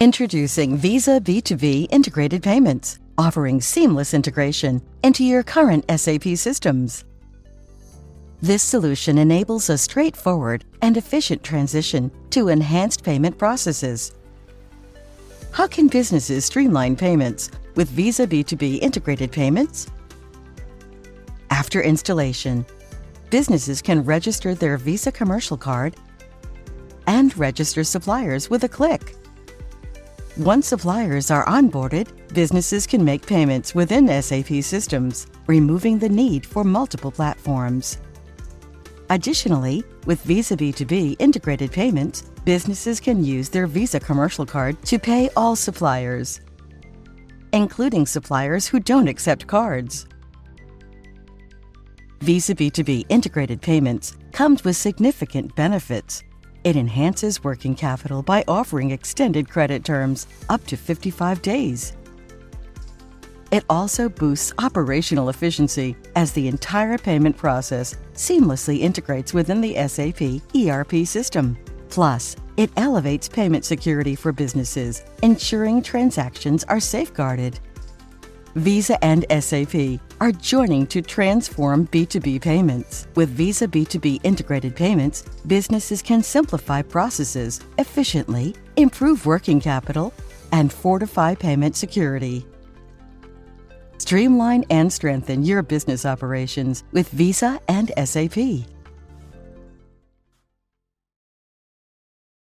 Introducing Visa B2B Integrated Payments, offering seamless integration into your current SAP systems. This solution enables a straightforward and efficient transition to enhanced payment processes. How can businesses streamline payments with Visa B2B Integrated Payments? After installation, businesses can register their Visa commercial card and register suppliers with a click. Once suppliers are onboarded, businesses can make payments within SAP systems, removing the need for multiple platforms. Additionally, with Visa B2B Integrated Payments, businesses can use their Visa commercial card to pay all suppliers, including suppliers who don't accept cards. Visa B2B Integrated Payments comes with significant benefits. It enhances working capital by offering extended credit terms up to 55 days. It also boosts operational efficiency as the entire payment process seamlessly integrates within the SAP ERP system. Plus, it elevates payment security for businesses, ensuring transactions are safeguarded. Visa and SAP are joining to transform B2B payments. With Visa B2B Integrated Payments, businesses can simplify processes efficiently, improve working capital, and fortify payment security. Streamline and strengthen your business operations with Visa and SAP.